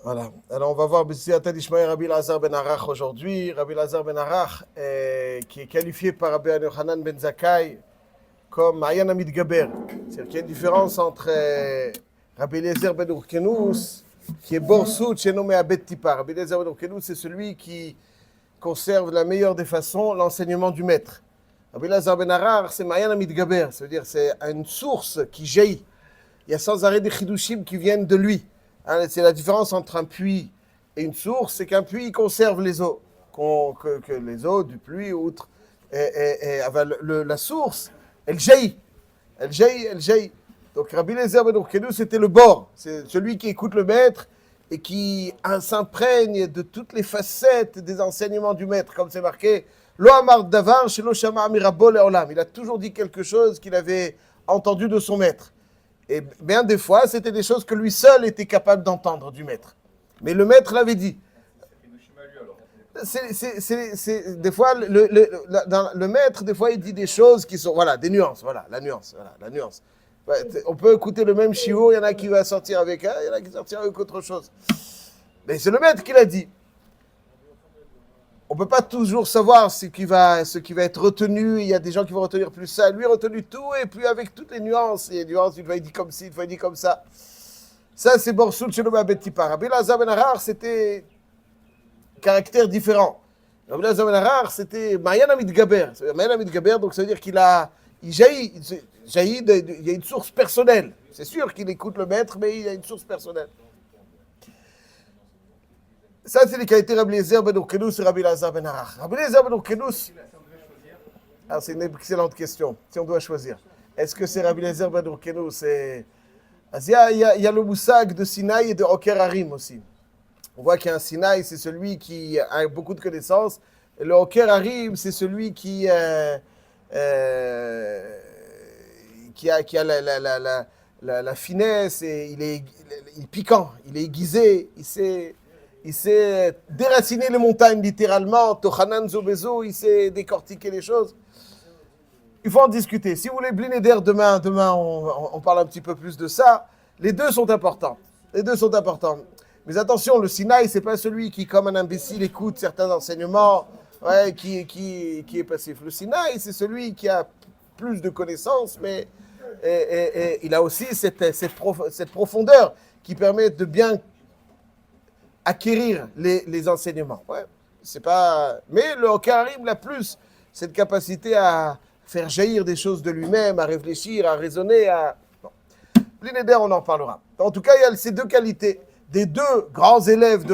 Voilà. Alors, on va voir B'Siyata d'Ishmael Rabbi Lazar Ben Arach aujourd'hui. Rabbi Lazar Ben Arach, qui est qualifié par Rabbi Yochanan Ben Zakkai comme Mayan Amid Gaber. C'est-à-dire qu'il y a une différence entre Rabbi Eliezer Ben Urkenus, qui est Borsut, chez nommé Abed Tipa. Rabbi Eliezer Ben Urkenus, c'est celui qui conserve de la meilleure des façons l'enseignement du maître. Rabbi Lazar Ben Arach, c'est Mayan Amid Gaber. C'est-à-dire c'est une source qui jaillit. Il y a sans arrêt des chidushim qui viennent de lui. C'est la différence entre un puits et une source, c'est qu'un puits conserve les eaux, que les eaux du puits, outre, la source, elle jaillit, elle jaillit, elle jaillit. Donc Rabbi Eliezer Ben Urkenus, c'était le bord, c'est celui qui écoute le maître et qui s'imprègne de toutes les facettes des enseignements du maître, comme c'est marqué, Lo amar davar shelo shama mirabo leolam. Il a toujours dit quelque chose qu'il avait entendu de son maître. Et bien des fois, c'était des choses que lui seul était capable d'entendre du maître. Mais le maître l'avait dit. Des fois, le maître, des fois, il dit des choses qui sont... Voilà, des nuances, voilà, la nuance. On peut écouter le même shiur, il y en a qui va sortir avec un, il y en a qui sortir avec autre chose. Mais c'est le maître qui l'a dit. On ne peut pas toujours savoir ce qui va être retenu. Il y a des gens qui vont retenir plus ça. Lui a retenu tout, et puis avec toutes les nuances. Il y a des nuances, une fois il dit comme ci, une fois il dit comme ça. Ça, c'est Borsut Shelom Abed Tipa. Rabbi Lazar Ben Arach, c'était caractère différent. Rabbi Lazar Ben Arach, c'était Mayan Amid Gaber. Mayan Amid Gaber, donc ça veut dire il jaillit, il y a une source personnelle. C'est sûr qu'il écoute le maître, mais il y a une source personnelle. Ça, c'est les qualités Rabbi Eliezer Ben Urkenus et Rabbi Lazar Ben Arach. Rabbi Eliezer Ben Urkenus, alors c'est une excellente question, si on doit choisir. Est-ce que c'est Rabbi Eliezer Ben Urkenus et... Il y a le moussag de Sinaï et de Oker Harim aussi. On voit qu'un Sinaï, c'est celui qui a beaucoup de connaissances, et le Oker Harim, c'est celui qui a la finesse, et il est piquant, il est aiguisé, il sait déraciner les montagnes littéralement, Tochanan Zobezo, il sait décortiquer les choses. Il faut en discuter. Si vous voulez Blinéder, demain on parle un petit peu plus de ça. Les deux sont importants. Mais attention, le Sinaï, c'est pas celui qui, comme un imbécile, écoute certains enseignements, qui est passif. Le Sinaï, c'est celui qui a plus de connaissances, mais il a aussi cette profondeur qui permet de bien acquérir les enseignements. C'est pas... Mais le Karim a plus cette capacité à faire jaillir des choses de lui-même, à réfléchir, à raisonner, à... Bon. Blinéder, on en parlera. En tout cas, il y a ces deux qualités. Des deux grands élèves de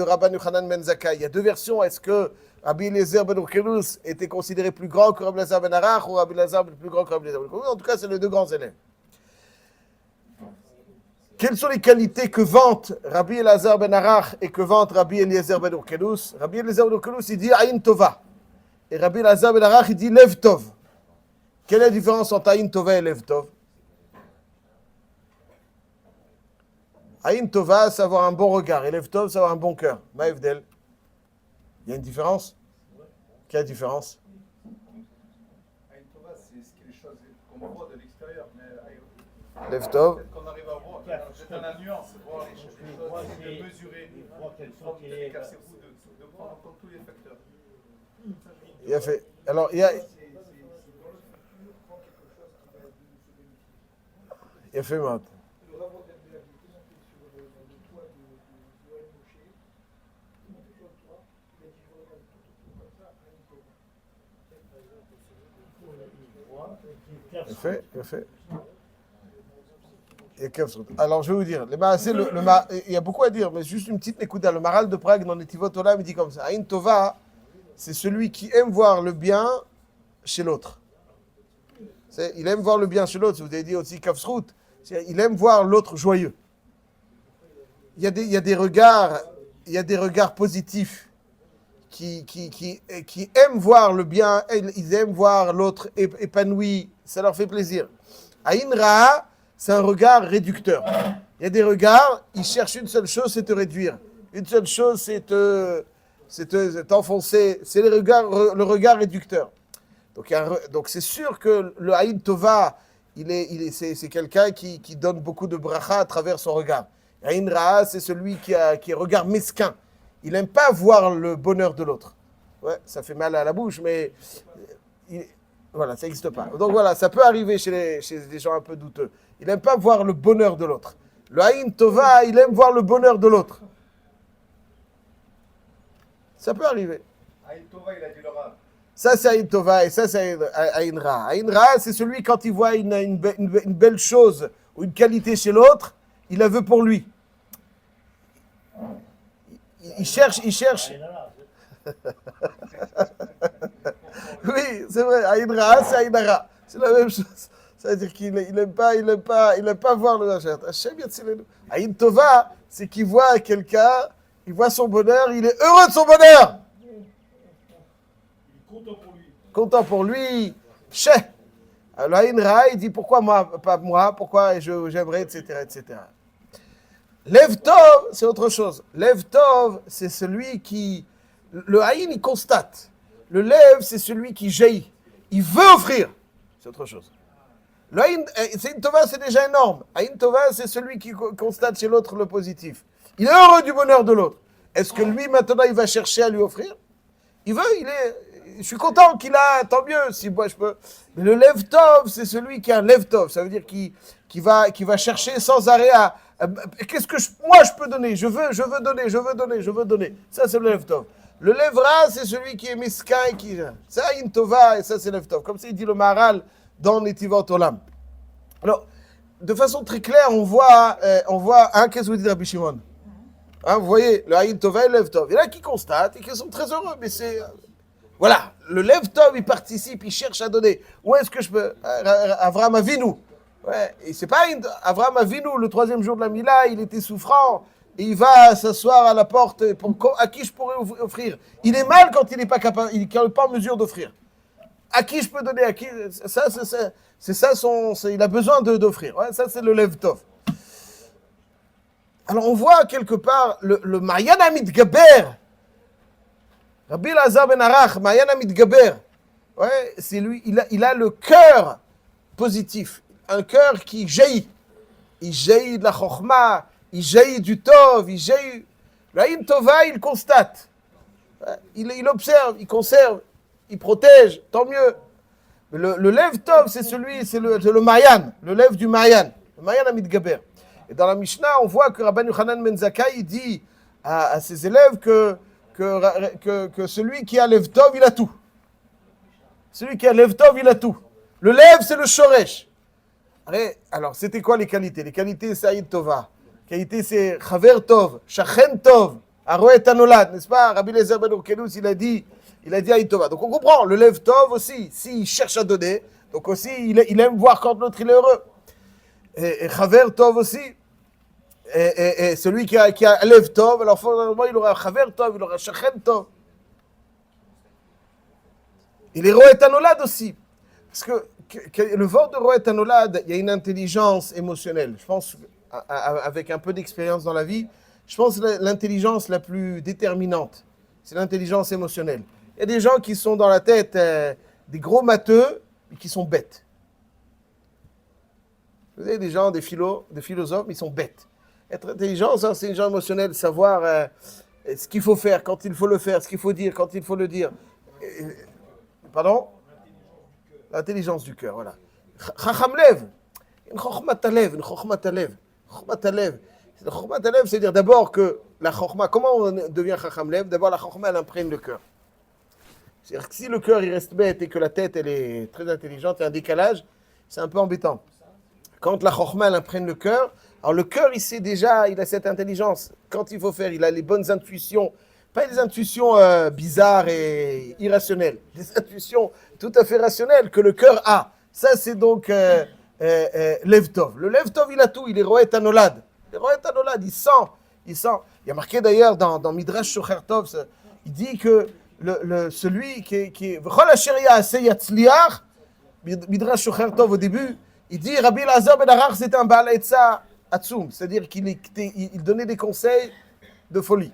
Rabban Yochanan Ben Zakkai. Il y a deux versions. Est-ce que Rabbi Eliezer Ben Urkenus était considéré plus grand que Rabbi Lazar Ben Arach ou Rabbi Lazar plus grand que Rabbi Eliezer Ben Urkenus? En tout cas, c'est les deux grands élèves. Quelles sont les qualités que vante Rabbi Elazar Ben Arach et que vante Rabbi Eliezer Ben Urkenus? Rabbi Eliezer Ben Urkenus, il dit Aïn Tova. Et Rabbi Elazar Ben Arach, il dit Lev Tov. Quelle est la différence entre Aïn Tova et Lev Tov? Aïn Tova, c'est avoir un bon regard. Et Lev Tov, c'est avoir un bon cœur. Maïvdel. Il y a une différence? Quelle différence? Aïn Tova, c'est les choses qu'on voit de l'extérieur. Lev Tov. Qu'on arrive à voir, dans la nuance, voir les choses, de mesurer, de casser au bout, de prendre en compte tous les facteurs. Il a fait. Alors, il a fait mal. Il a fait. Alors, je vais vous dire, il y a beaucoup à dire, mais juste une petite écoute. Le Maral de Prague, dans Netivot Olam, il dit comme ça. Aïn Tova, c'est celui qui aime voir le bien chez l'autre. Il aime voir le bien chez l'autre. Vous avez dit aussi Kafsrout. Il aime voir l'autre joyeux. Il y a des regards positifs qui aiment voir le bien, ils aiment voir l'autre épanoui. Ça leur fait plaisir. Aïn Ra'a, c'est un regard réducteur. Il y a des regards, ils cherchent une seule chose, c'est te réduire. Une seule chose, c'est t'enfoncer. C'est le regard réducteur. Donc c'est sûr que le Aïn Tova, c'est quelqu'un qui donne beaucoup de bracha à travers son regard. Aïn Ra, c'est celui qui est regard mesquin. Il n'aime pas voir le bonheur de l'autre. Ouais, ça fait mal à la bouche, mais voilà, ça n'existe pas. Donc voilà, ça peut arriver chez des gens un peu douteux. Il n'aime pas voir le bonheur de l'autre. Le Aïn Tova, il aime voir le bonheur de l'autre. Ça peut arriver. Aïn Tova, il a dit le Rav. Ça, c'est Aïn Tova et ça, c'est Aïn Ra. Aïn Ra, c'est celui quand il voit une belle chose ou une qualité chez l'autre, il la veut pour lui. Il cherche. Oui, c'est vrai. Aïn Ra, c'est Aïn Ra. C'est la même chose. Ça veut dire qu'il n'aime pas voir le Hachem. Hachem Yatzilenu. Aïn Tova, c'est qu'il voit quelqu'un, il voit son bonheur, il est heureux de son bonheur. Content pour lui. Chez. Alors Aïn Ra, il dit pourquoi moi, pas moi, pourquoi j'aimerais, etc., etc. Lev Tov, c'est autre chose. Lev Tov, c'est celui qui... Le Aïn, il constate. Le Lev, c'est celui qui jaillit. Il veut offrir. C'est autre chose. Le Aïn Tova, c'est déjà énorme. Aïn Tova, c'est celui qui constate chez l'autre le positif. Il est heureux du bonheur de l'autre. Est-ce que lui, maintenant, il va chercher à lui offrir? Il veut, je suis content qu'il a, tant mieux, si moi je peux. Mais le Lev Tov, c'est celui qui a un Lev Tov. Ça veut dire qu'il va chercher sans arrêt qu'est-ce que moi je peux donner? Je veux donner. Ça, c'est le Lev Tov. Le Lev Ra, c'est celui qui est mesquin et qui... Ça, Aïn Tova, et ça, c'est Lev Tov. Comme ça, il dit le Maharal dans Netivot Olam. Alors, de façon très claire, on voit qu'est-ce que vous dites, Rabbi Shimon? Vous voyez, le Aïn Tova et le Lev Tov. Il y en a qui constatent et qui sont très heureux, mais c'est... Voilà, le Lev Tov, il participe, il cherche à donner. Où est-ce que je peux... Avraham Avinu. Ouais, et c'est pas Avraham Avinu, le 3e jour de la Mila, il était souffrant, et il va s'asseoir à la porte, à qui je pourrais offrir? Il est mal quand il n'est pas capable, il n'est pas en mesure d'offrir. À qui je peux donner? À qui? Ça, c'est ça, il a besoin d'offrir. Ouais, ça, c'est le Lev Tov. Alors, on voit quelque part le Mayan Amidgaber. Rabbi Elazar ben Arach, Mayan Amidgaber. Ouais, c'est lui, il a le cœur positif. Un cœur qui jaillit. Il jaillit de la Chokhmah, il jaillit du Tov, il jaillit... L'Aïn Tova, il constate. Il observe, il conserve, il protège, tant mieux. Mais le Lev Tov, c'est le Mayan, le Lev du Mayan, le Mayan Amidgaber. Et dans la Mishnah, on voit que Rabban Yochanan ben Zakkai, il dit à ses élèves que celui qui a Lev Tov, il a tout. Celui qui a Lev Tov, il a tout. Le Lev, c'est le Shoresh. Alors, c'était quoi les qualités? Les qualités, c'est Aïn Tova. Les qualités, c'est Chaver Tov, Shachen Tov, Aroet Anolad, n'est-ce pas? Rabbi Eliezer ben Urkenus, il a dit Aïn Tova. Donc on comprend, le Lev Tov aussi, s'il cherche à donner, donc aussi, il aime voir quand l'autre il est heureux. Et Chaver Tov aussi. Et celui qui a Lev Tov, alors forcément, il aura Chaver Tov, il aura Shachen Tov. Il est Roet Anolad aussi. Parce que le vort de Roet Anolad, il y a une intelligence émotionnelle. Je pense, avec un peu d'expérience dans la vie, je pense que l'intelligence la plus déterminante, c'est l'intelligence émotionnelle. Il y a des gens qui sont dans la tête des gros matheux, mais qui sont bêtes. Vous avez des gens, des philosophes, mais ils sont bêtes. Être intelligent, ça, c'est une gens émotionnelle, savoir ce qu'il faut faire, quand il faut le faire, ce qu'il faut dire, quand il faut le dire. Pardon? L'intelligence du cœur, voilà. Chacham Lev, une Chokhmat Alev, une Chokhmat Alev. Chokhmat Alev, c'est-à-dire d'abord que la Chokhma, comment on devient Chacham Lev? D'abord, la Chokhma, elle imprègne le cœur. C'est-à-dire que si le cœur, il reste bête et que la tête, elle est très intelligente, il y a un décalage, c'est un peu embêtant. Quand la Chokhma, elle imprègne le cœur, alors le cœur, il sait déjà, il a cette intelligence. Quand il faut faire, il a les bonnes intuitions. Pas des intuitions bizarres et irrationnelles. Des intuitions tout à fait rationnelles que le cœur a. Ça, c'est donc Lev Tov. Le Lev Tov, il a tout. Il est Roet Anolad. Le Roet Anolad, il sent. Il y a marqué d'ailleurs dans Midrash Shocher Tov, il dit que celui qui est... V'chol asher ya'aseh yatzliach, Midrash Shocher Tov au début, il dit Rabbi Elazar ben Arach, c'était un Baal Etza Atzum. C'est-à-dire qu'il donnait des conseils de folie.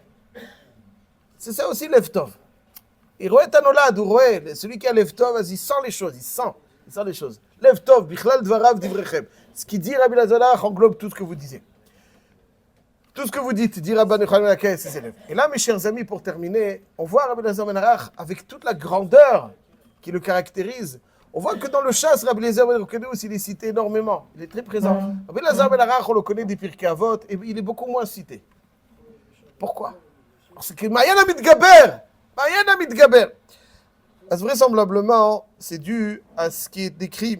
C'est ça aussi Lev Tov. Et Roet Anolad, ou Roet, celui qui a Lev Tov, il sent les choses, il sent les choses. Lev Tov, Bichlal Dvarav Divrechem. Ce qui dit Rabbi Elazar englobe tout ce que vous disiez. Tout ce que vous dites, dit Rabban Yochanan ben Zakkai à ses élèves. Et là, mes chers amis, pour terminer, on voit Rabbi Elazar ben Arach avec toute la grandeur qui le caractérise. On voit que dans le chasse, Rabbi Elazar ben Arach, il est cité énormément. Il est très présent. Rabbi Elazar ben Arach, on le connaît des Pirkei Avot, et il est beaucoup moins cité. Pourquoi? Parce que Mayan Amidgaber, Mayan Amidgaber. Vraisemblablement, c'est dû à ce qui est décrit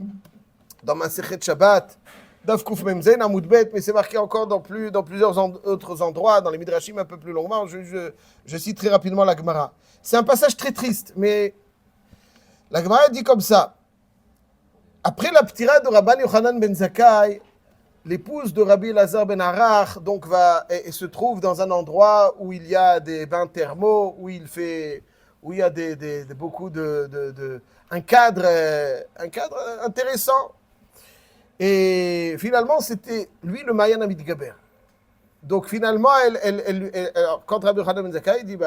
dans Masechet Shabbat, Daf Kuf Mem Zayin Amud Bet, mais c'est marqué encore dans plusieurs autres endroits, dans les Midrashim un peu plus longuement. Je cite très rapidement la Gemara. C'est un passage très triste, mais la Gemara dit comme ça. Après la ptira de Rabban Yochanan ben Zakkai, l'épouse de Rabbi Elazar ben Arach donc et se trouve dans un endroit où il y a des bains thermaux, où il y a beaucoup un cadre intéressant. Et finalement, c'était lui le Mayan Amidgaber. Donc finalement, alors, quand Rabbi Yochanan ben Zakkai dit,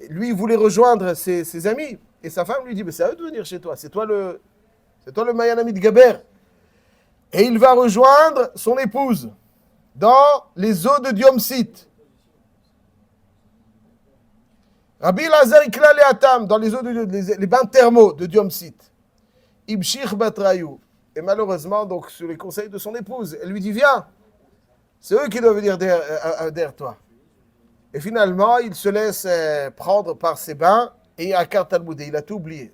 lui il voulait rejoindre ses amis, et sa femme lui dit, c'est à eux de venir chez toi, c'est toi le Mayan Amidgaber. Et il va rejoindre son épouse dans les eaux de Diomsit. Rabbi Elazar ikla le'atam, dans les eaux les bains thermaux de Diomsit. Ibshich batrayou. Et malheureusement, donc, sur les conseils de son épouse, elle lui dit, viens, c'est eux qui doivent venir derrière toi. Et finalement, il se laisse prendre par ses bains, et à Talmudé, il a tout oublié.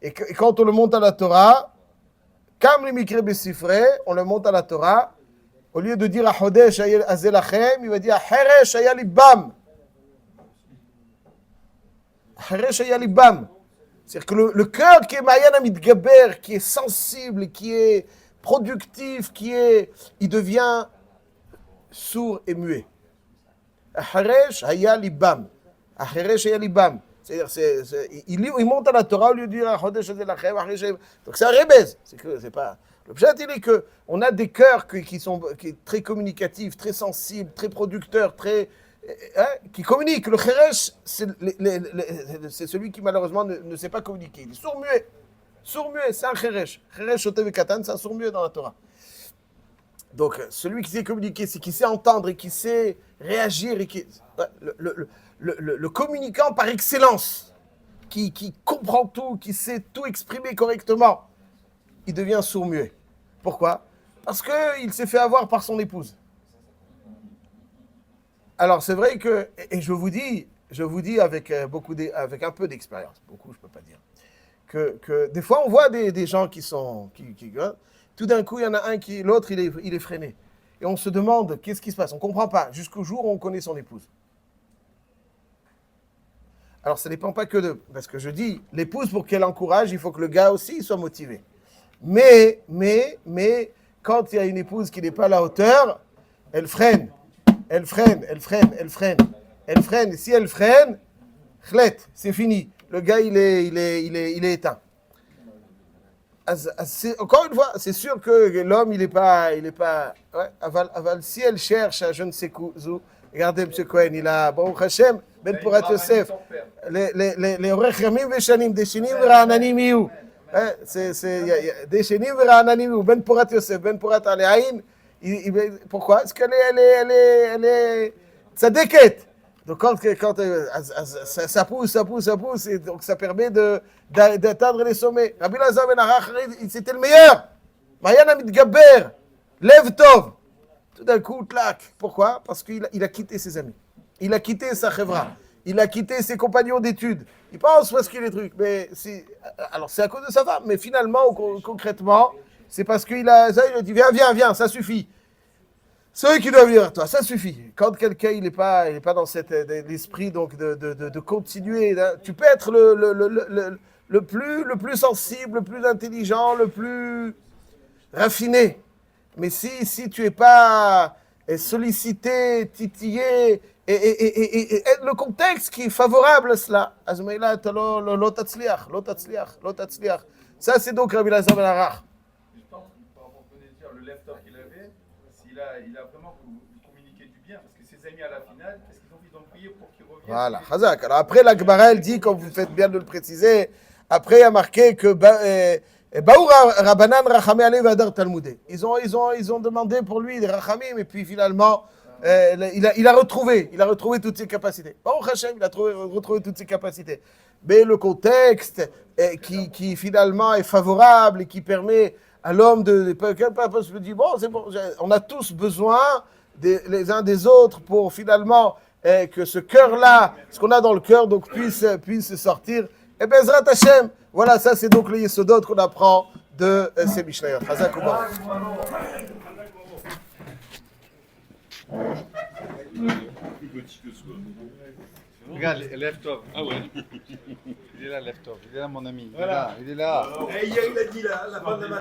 Et quand on le monte à la Torah, comme les Mikre Bessifre, on le monte à la Torah, au lieu de dire à Hodesh Azelachem, il va dire Heresh Ayalibam. Heresh Ayalibam. C'est-à-dire que le cœur qui est Mayan Amidgaber, qui est sensible, qui est productif, il devient sourd et muet. Heresh Ayalibam. Heresh Ayalibam. C'est-à-dire, il monte à la Torah au lieu de dire Hodesh Azelachem. Donc c'est un rebez. C'est pas. L'objet, il est qu'on a des cœurs qui sont très communicatifs, très sensibles, très producteurs, qui communiquent. Le Cheresh, c'est celui qui malheureusement ne sait pas communiquer. Il est sourd-muet. Sourd-muet, c'est un Cheresh. Cheresh Shotev Katan, c'est un sourd-muet dans la Torah. Donc, celui qui sait communiquer, c'est qui sait entendre et qui sait réagir. Et le communicant par excellence, qui comprend tout, qui sait tout exprimer correctement, il devient sourd-muet. Pourquoi? Parce qu'il s'est fait avoir par son épouse. Alors c'est vrai que, et je vous dis avec un peu d'expérience, beaucoup je ne peux pas dire, que des fois on voit des gens qui tout d'un coup il y en a l'autre il est freiné. Et on se demande qu'est-ce qui se passe, on ne comprend pas, jusqu'au jour où on connaît son épouse. Alors ça ne dépend pas parce que je dis, l'épouse pour qu'elle encourage, il faut que le gars aussi soit motivé. Mais, quand il y a une épouse qui n'est pas à la hauteur, elle freine. Et si elle freine, c'est fini. Le gars, il est éteint. Encore une fois, c'est sûr que l'homme, il est pas. Ouais, si elle cherche à je ne sais où, regardez, M. Cohen, il a, Baruch Hashem, Ben Porat Yosef, les Orech Yamim Veshanim, Deshinim V'Ra'ananim Yiyu. Deshinim V'Ra'ananim Yiyu, Ben Porat Yosef, Ben Porat Alehaïn. Pourquoi? Parce qu'elle est tzadeket. Donc quand ça pousse, et donc ça permet d'atteindre les sommets. Rabbi Elazar ben Arach, c'était le meilleur. Mayan Amidgaber, Lev Tov. Tout d'un coup, clac. Pourquoi? Parce qu'il a quitté ses amis. Il a quitté sa chevra. Il a quitté ses compagnons d'études. Il pense parce qu'il est truc. Mais alors c'est à cause de sa femme. Mais finalement, concrètement, c'est parce qu'il a dit viens, ça suffit. C'est eux qui doivent venir à toi, ça suffit. Quand quelqu'un il n'est pas dans l'esprit donc de continuer, tu peux être le plus sensible, le plus intelligent, le plus raffiné. Mais si tu n'es pas sollicité, titillé, et le contexte qui est favorable à cela, ça c'est donc Rabbi Elazar ben Arach. Le left-off qu'il avait, il a vraiment communiqué du bien, parce que ses amis à la finale, qu'est-ce qu'ils ont fait? Ils ont prié pour qu'il revienne. Voilà, Chazak. Alors après, la Gemara, elle dit, comme vous faites bien de le préciser, après il y a marqué que Baoura Rabbanan Rachamé Ale Vadar Talmudé. Ils ont demandé pour lui des Rachamim, et puis finalement, il a retrouvé toutes ses capacités. Baruch Hashem, il a retrouvé toutes ses capacités. Mais le contexte qui finalement est favorable et qui permet à l'homme de se dire, bon, c'est bon, on a tous besoin les uns des autres pour finalement que ce cœur-là, ce qu'on a dans le cœur, donc puisse sortir. Et bien, Zrat Hashem, voilà, ça c'est donc le Yesodot qu'on apprend de ces Mishnayot. Chazak ou Baruch. Plus petit que soi. Regarde, lève Tov. Ah ouais. Il est là, lève Tov. Il est là, mon ami. Voilà. Il est là. Et il a dit là, la fin de la